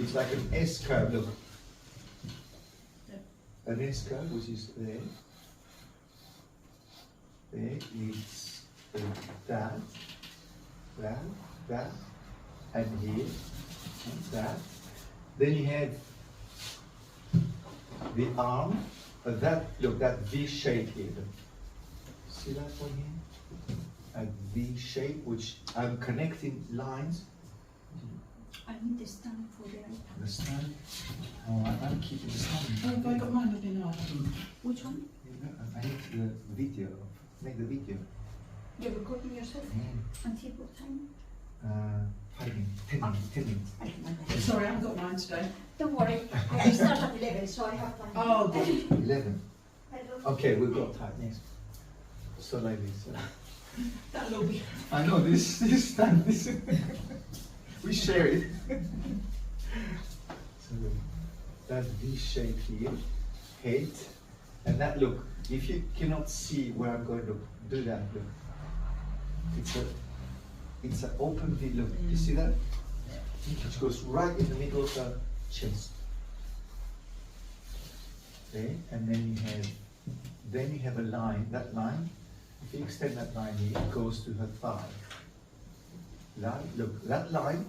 It's like an S curve, look. An S curve, which is there. There, it's that, and here, and that. Then you have the arm, that V shape here. See that one here? A V shape, which I'm connecting lines. I need the stand for the iPad. The stand? Oh, I'm keeping the stand. Oh, have I got mine with me now? Which one? I need the video. Make the video. You're recording yourself? Yeah. Until what time? 5 minutes, 10 minutes, 10 minutes. I think I'm ready. Sorry, I haven't got mine today. Don't worry, I start at 11, so I have time. Oh, good. 11. Hello. Okay, we've got time, yes. So like this. That'll all be. I know this time, we share it. So that V shape here, head, and that look, if you cannot see where I'm going to do that, look. It's an open V, look, you see that? Which goes right in the middle of the chest. Okay, and then you have a line, that line, if you extend that line here, it goes to her thigh. Look, that line,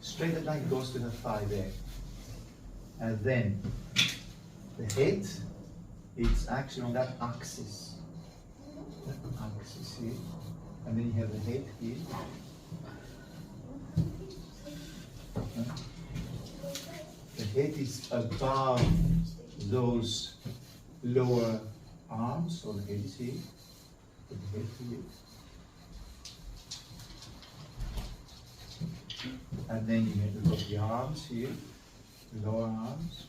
straight that line goes to her thigh there. And then the head, it's actually on that axis. That axis here. And then you have the head here. The head is above those lower arms, so the head is here. Put the head here. And then you have got the arms here, the lower arms.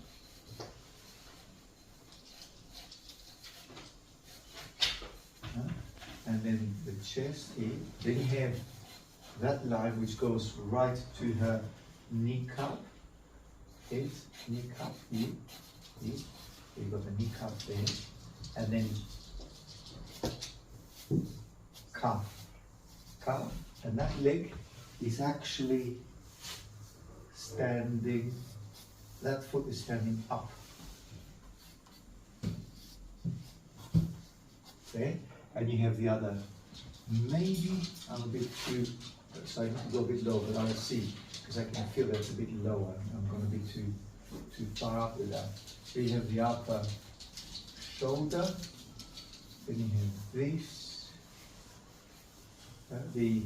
And then the chest here. Then you have that line which goes right to her kneecap. Head, kneecap here. Here. So you've got the kneecap there. And then calf. Calf. And that leg is actually standing, that foot is standing up. Okay, and you have the other. Maybe I'm a bit too, so I need to go a bit lower, but I'll see, because I can feel that's a bit lower. I'm going to be too far up with that. So you have the upper shoulder, then you have this, the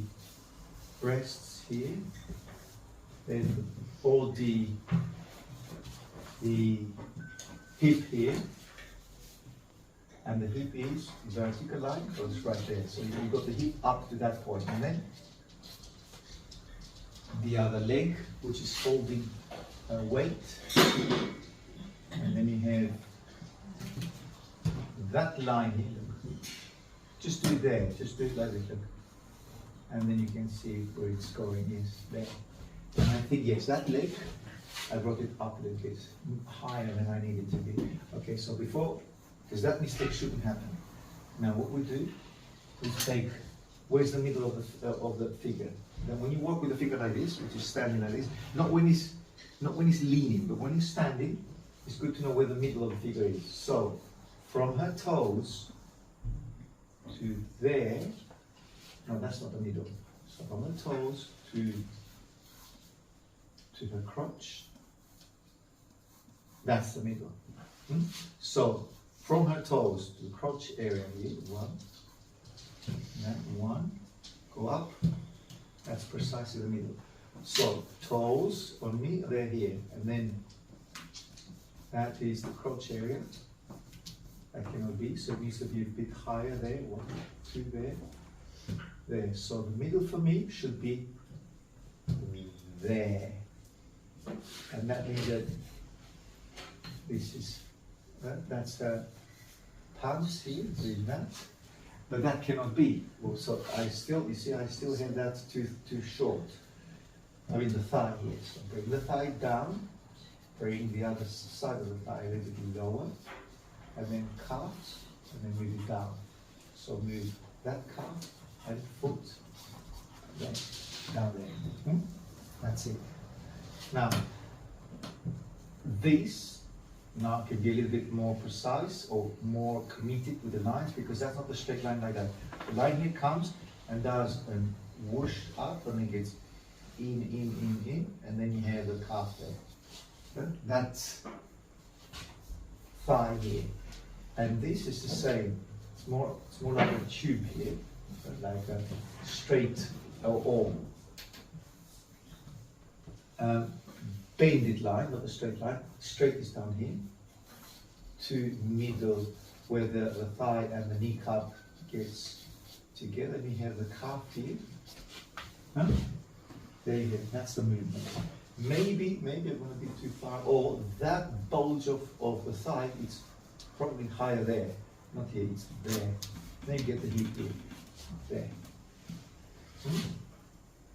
breasts here, then all the hip here, and the hip is vertical line, goes right there. So you've got the hip up to that point, and then the other leg, which is holding weight, and then you have that line here. Look. Just do it there, just do it like this, look. And then you can see where it's going, yes, there. And I think, yes, that leg, I brought it up a little bit higher than I needed to be. Okay, so before, because that mistake shouldn't happen. Now what we do, we take, where's the middle of the figure? Then when you walk with a figure like this, which is standing like this, not when he's leaning, but when he's standing, it's good to know where the middle of the figure is. So, from her toes to there, no, that's not the middle. So from her toes to her crotch, that's the middle. So from her toes to the crotch area here, one, go up, that's precisely the middle. So toes on me, they're here, and then that is the crotch area. That cannot be, so it needs to be a bit higher there, 1, 2 there. There, so the middle for me should be there, and that means that this is that's the pants here, doing that, but that cannot be. Well, so I still, you see, I still have that too short. I mean the thigh here. So bring the thigh down, bring the other side of the thigh a little bit lower, and then calf, and then move it down. So move that calf and foot, then down there. That's it. Now, This now can be a little bit more precise or more committed with the lines, because that's not a straight line like that. The line here comes and does a whoosh up and it gets in, and then you have the calf there. That's thigh here. And this is the same. It's more like a tube here, like a straight or bended line, not a straight line. Straight is down here to middle, where the thigh and the kneecap gets together. And you have the calf here. Huh? There you go. That's the movement. Maybe I'm going to be too far. Or that bulge of the thigh, it's probably higher there. Not here, it's there. Then you get the hip here. There.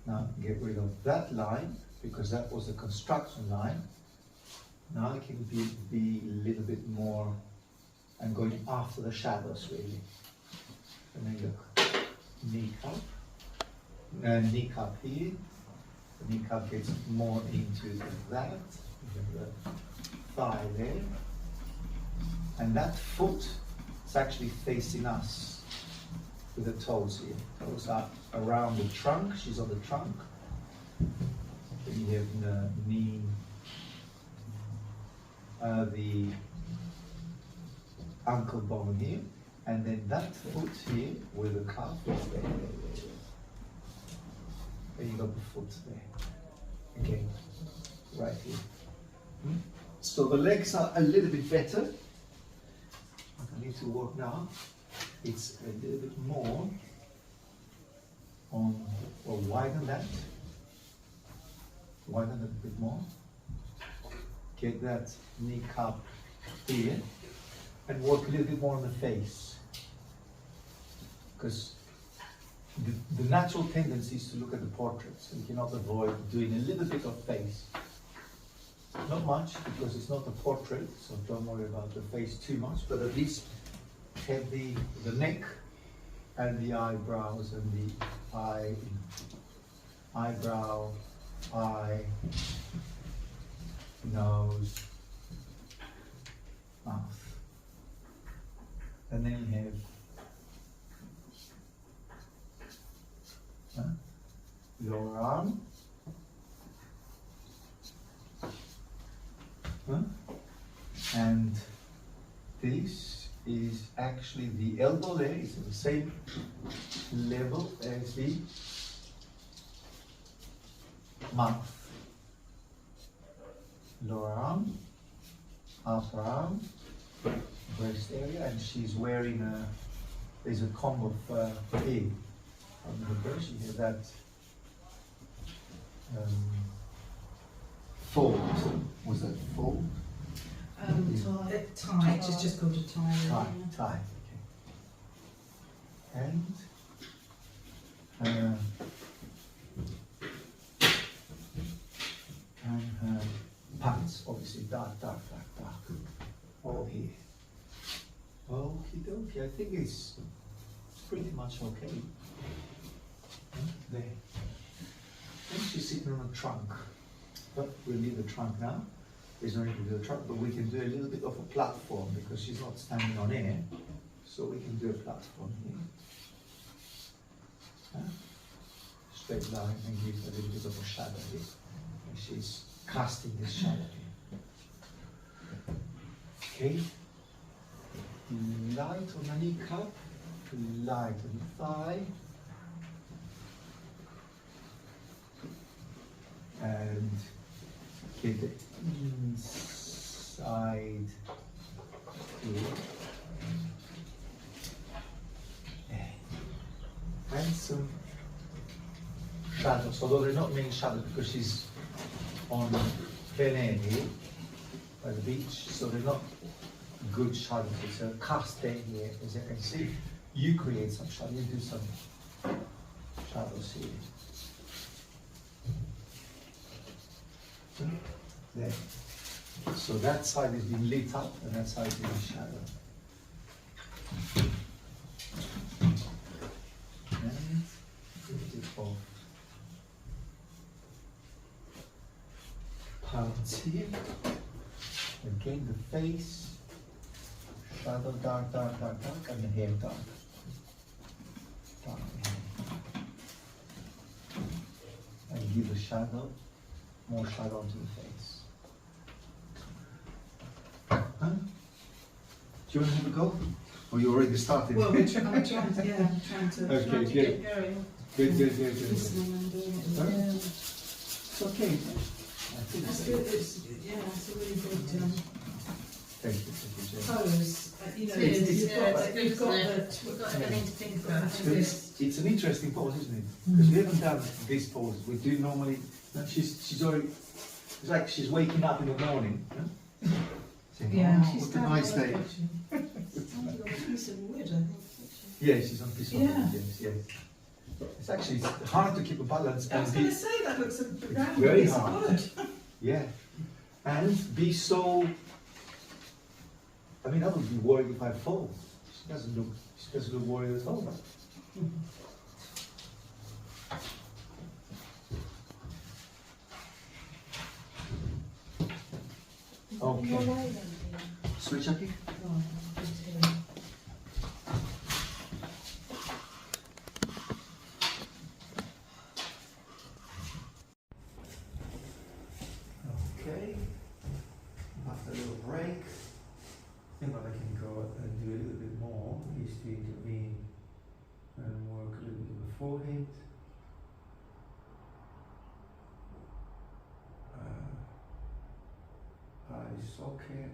Now get rid of that line, because that was a construction line. Now I can be a little bit more, I'm going after the shadows really. And then look, kneecap here. The kneecap gets more into that. You have the thigh there. And that foot is actually facing us with the toes here. Toes are around the trunk, she's on the trunk. Then you have the knee, the ankle bone here, and then that foot here with the calf is there. There you got the foot there. Again, right here. So the legs are a little bit better. What I need to work now, it's a little bit more on, or widen that. Widen it a bit more. Get that kneecap here and work a little bit more on the face. Because the natural tendency is to look at the portrait, so you cannot avoid doing a little bit of face. Not much, because it's not a portrait, so don't worry about the face too much, but at least have the neck and the eyebrows and the eyebrow, eye, nose, mouth. And then you have lower arm. And this is actually the elbow there, it's at the same level as the mouth. Lower arm, upper arm, breast area, and she's wearing there's a comb of pig on the breast. You have that fold. Was that fold? Tie. It's just called a tie. Tie. Okay. And her pants, obviously dark. All here. Okie dokie. I think it's pretty much okay. There. And she's sitting on a trunk. But we'll leave the trunk now. There's no need to do the trunk, but we can do a little bit of a platform because she's not standing on air. So we can do a platform here. Straight line and give a little bit of a shadow here. And she's casting this shadow here. Okay. Light on the kneecap, light on the thigh. And get the inside here. And some shadows, although they're not main shadows because she's on plein air here by the beach, so they're not good shadows. It's a cast day here, as you can see. You create some shadows, you do some shadows here. There. So that side is being lit up and that side is being shadow. And a bit of parts here. Again, the face, shadow, dark, dark, dark, dark, and the hair dark. Dark hair. And give the shadow, more shadow onto the face. Huh? Do you want to have a go? Or you already started? Well, I'm trying to, yeah, I'm trying to, Okay, trying to good. get going. Good. Listening and doing it. Sorry? Yeah. It's okay. I think That's so. good. It's a really good Thank you, Jane. pose. You know, It is, you've yeah, got, it's good, you've got isn't it? the We've got everything to think about. That's haven't we? It's an interesting pose, isn't it? Because we haven't done this pose. We do normally. She's already. It's like she's waking up in the morning. Huh? Saying, Yeah, "Oh, what a nice day." Standing on a piece of wood, I think. Yeah, she's on piece of Yeah. wood, yes. It's actually hard to keep a balance I was and going be, to say that looks a very piece of hard. wood. yeah, and be so. I mean, I would be worried if I fall. She doesn't look worried at all. Okay. Sorry, Chucky? Okay. After a little break, I think what I can go and do a little bit more is to intervene and work a little bit on the forehead. Eye socket.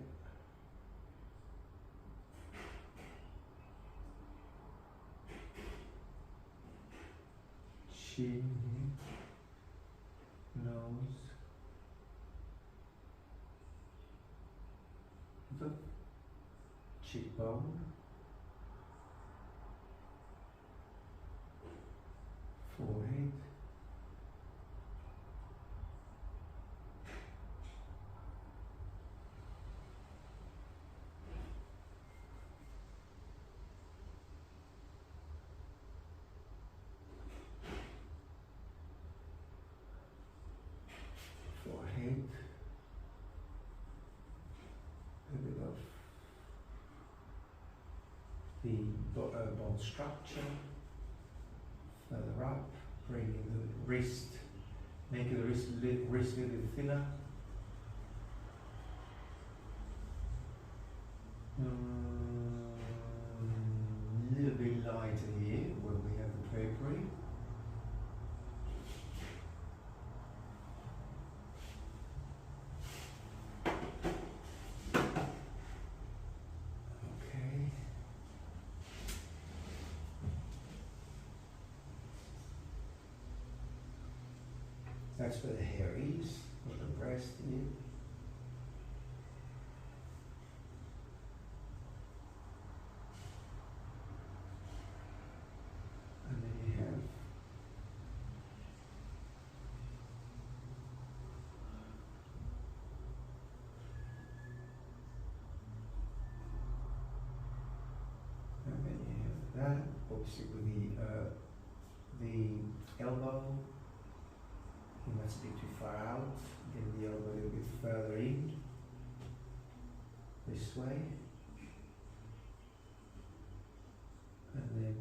Chin, nose, the cheekbone, forehead, forehead, a bit of the bone structure, further up, bringing the wrist, making the wrist a little bit thinner. A little bit lighter here where we have the drapery. Okay. That's where the hair is, where the breast is. And then you have that, obviously with the elbow. I think that's a bit too far out. Get the elbow a little bit further in. This way. And then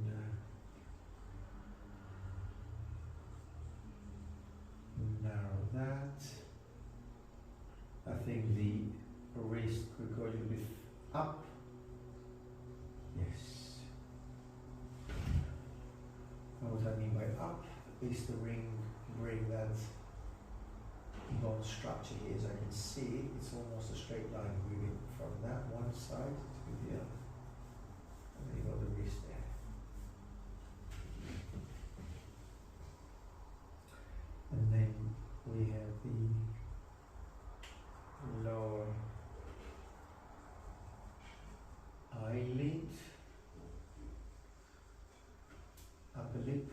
narrow that. I think the wrist could go a little bit up. Yes. And what I mean by up is the ring, bring that bone structure here. As I can see, it's almost a straight line moving from that one side to the other. And then you got the wrist there. And then we have the lower eyelid, upper lip,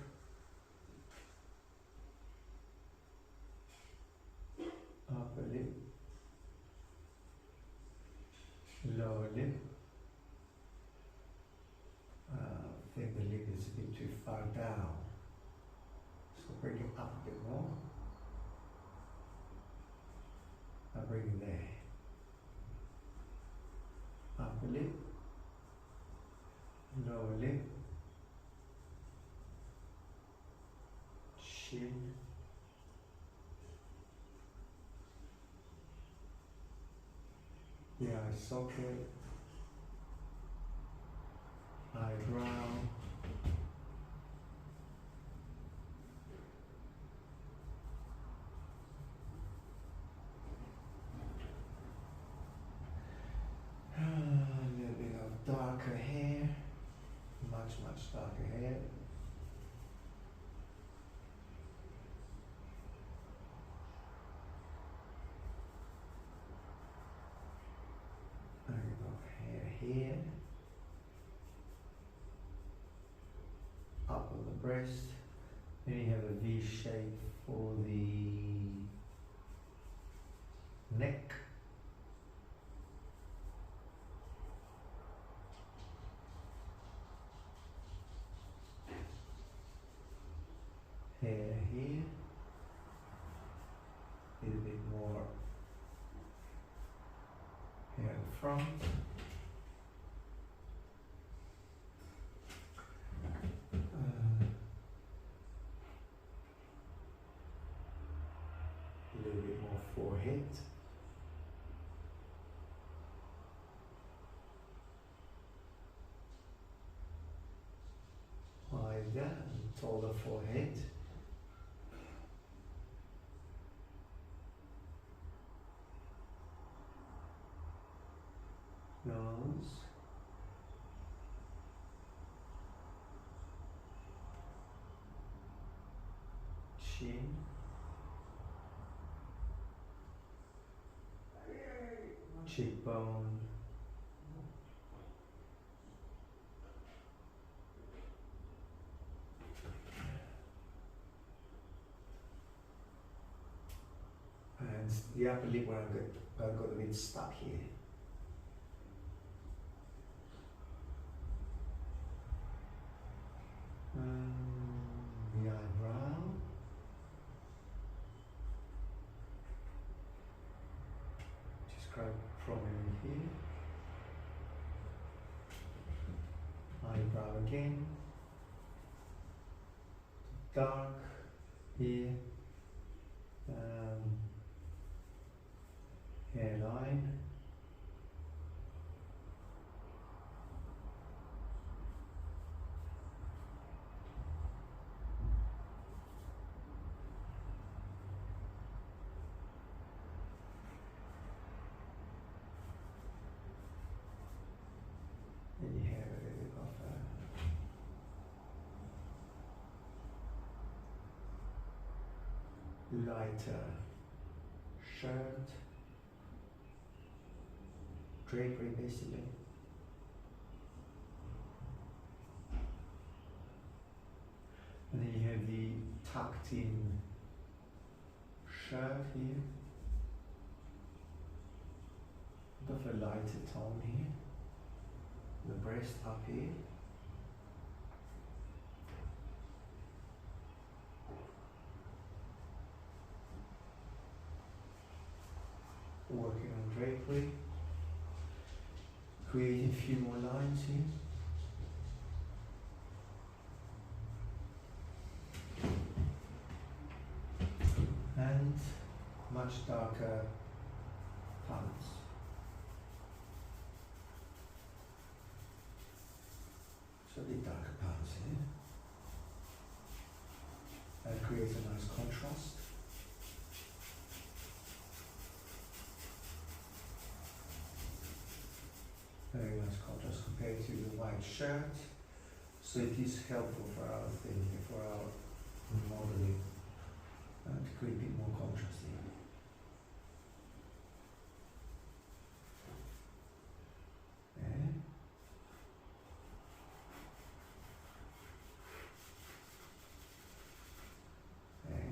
upper lip, lower lip. I think the lip is a bit too far down, so bring it up a bit more. I'll bring it there. upper lip, lower lip, chin, the eye socket, eyebrow, a little bit of darker hair, much darker hair. A bit of hair here, up on the breast. Then you have a V shape for the neck. Hair here, a little bit more hair in front. A little bit more forehead. Like that, and taller forehead. Nose, chin, cheekbone, and the upper lip where I've got a bit stuck here. The eyebrow, just quite prominent here. Eyebrow again, dark here, hairline. And you have a little bit of a lighter shirt, drapery basically. And then you have the tucked in shirt here, bit of a lighter tone here. The breast up here. Working on drapery. Creating a few more lines here. And much darker pants. So the darker pants here. That creates a nice contrast. Very nice contrast compared to the white shirt. So it is helpful for our thing, for our modeling, to create a bit more contrast here. Okay. Okay.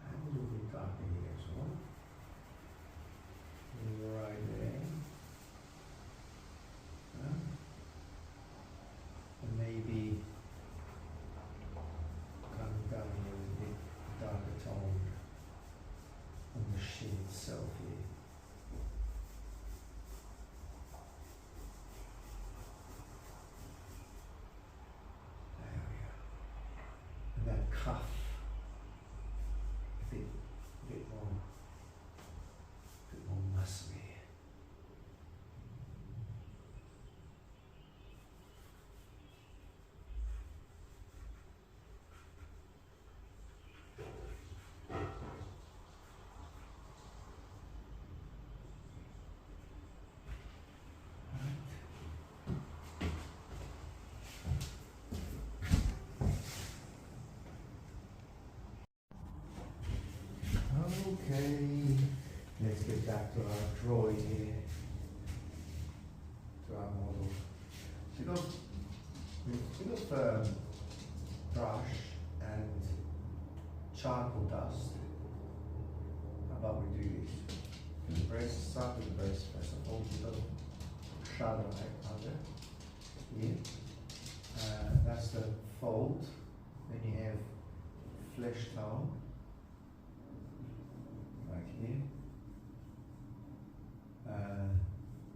And a little bit darker here as well. Right there. And maybe coming down here with a bit darker tone to our drawing here, to our model. So you've got brush and charcoal dust. How about we do this? The breast, start with the breast first of all. You've got shadow right under here. That's the fold. Then you have flesh tone right here.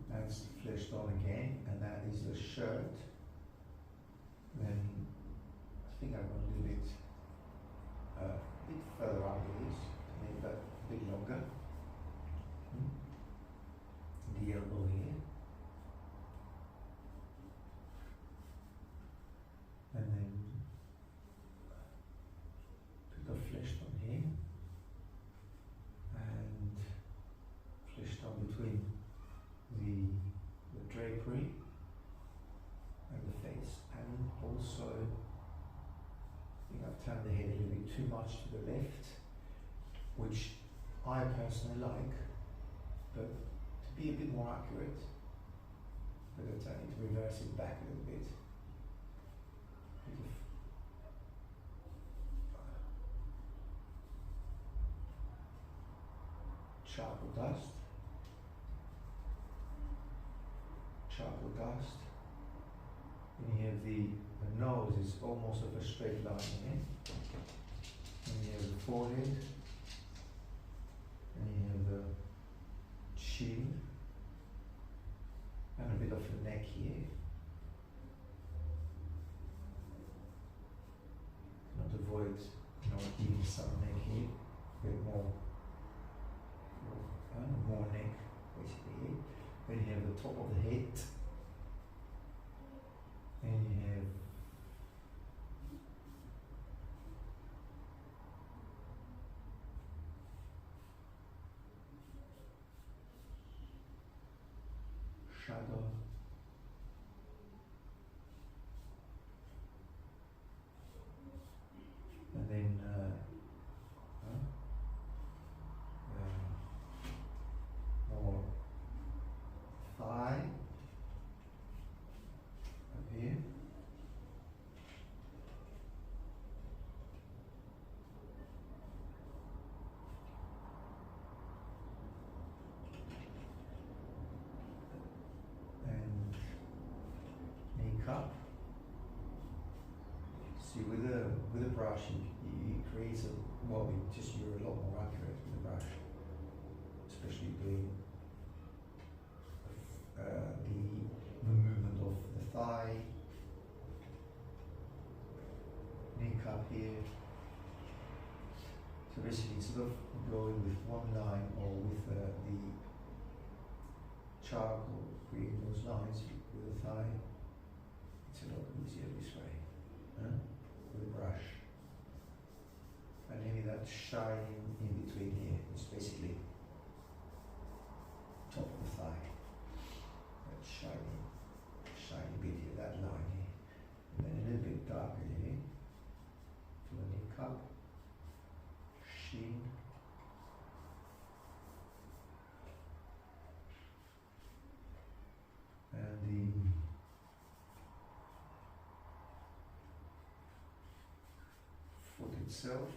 That's flesh tone again, and that is the shirt. Then I think I want a little bit further out with this to make that a bit longer. The elbow here. And then put the flesh tone here. And flesh tone between the drapery and the face, and also I think I've turned the head a little bit too much to the left, which I personally like, but to be a bit more accurate, but I need to reverse it back a little bit. Charcoal dust. Charcoal dust. And you have the nose is almost of a straight line here. And you have the forehead. And you have the chin. And a bit of the neck here. Not avoid, giving some neck here. A bit more neck, basically. Then you have the top of the head. And you have shadow. And then more thigh up here. And knee cup. See, with a brush, you create you're a lot more accurate with the brush, especially doing the movement of the thigh, knee cup here. So basically, instead of going with one line or with the charcoal, creating those lines with the thigh, it's a lot easier this way, with a brush. And maybe that shining in between here is basically top of the thigh. That shiny bit here, that line here. And then a little bit darker here for the knee cup, shin. And the foot itself.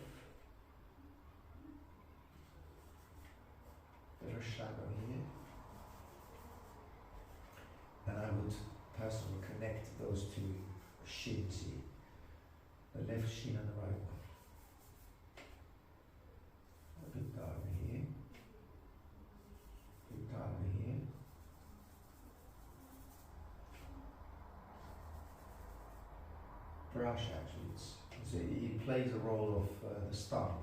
There's a shadow here. And I would personally connect those two shins here. The left shin and the right one. A bit darker here. A bit darker here. Brush actually, it plays a role of the stump.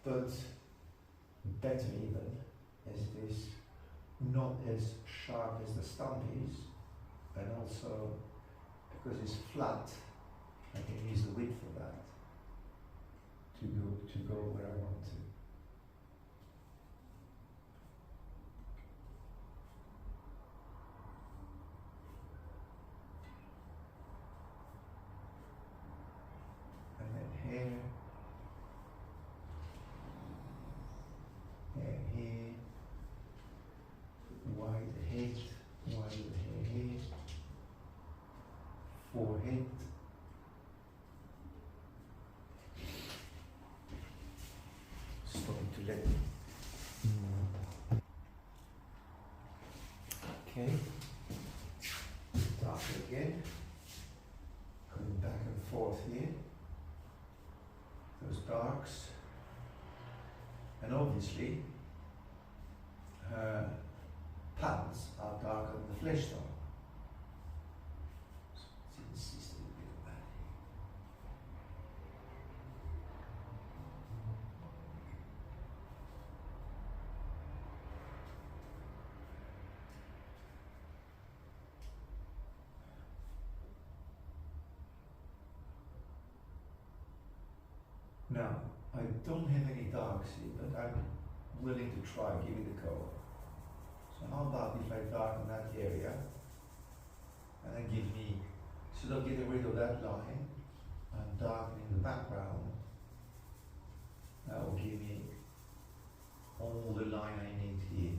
But better even, as it is not as sharp as the stump is, and also because it's flat, I can use the width of that to go where I want to. And then hair. Okay. Darker again. Going back and forth here. Those darks. And obviously, her pants are darker than the flesh tone. So let's insist a little bit on that. Now, I don't have any darks here, but I'm willing to try, give it a go. So how about if I darken that area, and then give me, instead of getting rid of that line, I'm darkening the background, that will give me all the line I need here.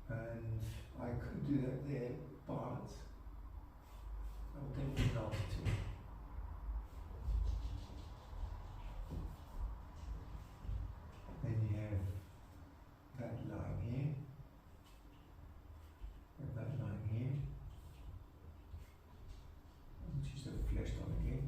And I could do that there, but I would definitely not to. Then you have that line here, and that line here, which is the flesh tone again.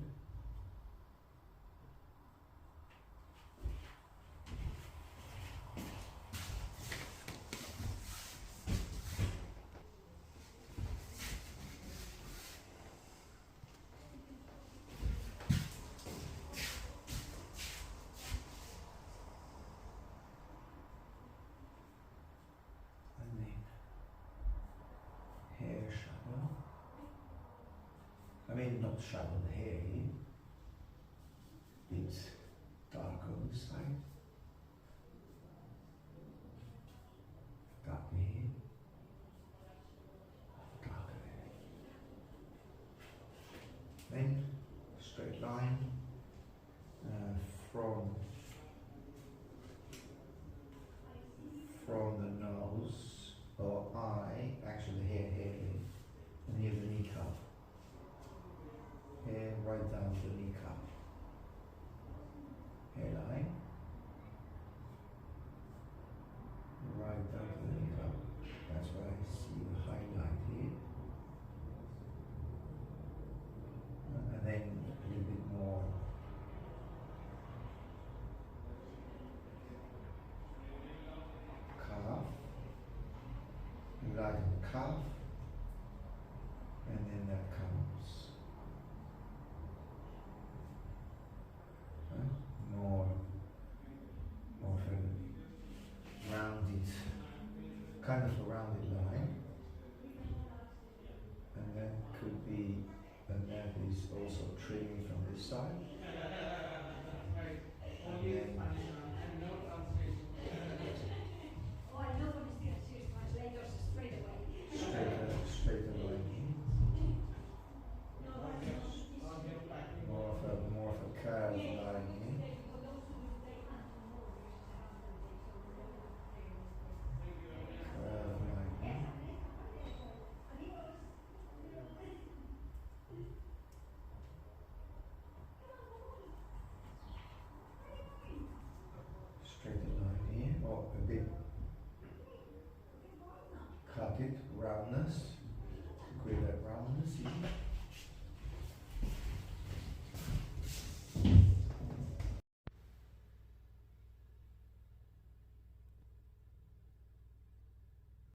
And then hair shadow. I mean, not shadow the hair here. Bit dark on this side. Darker here. Darker there. Then straight line from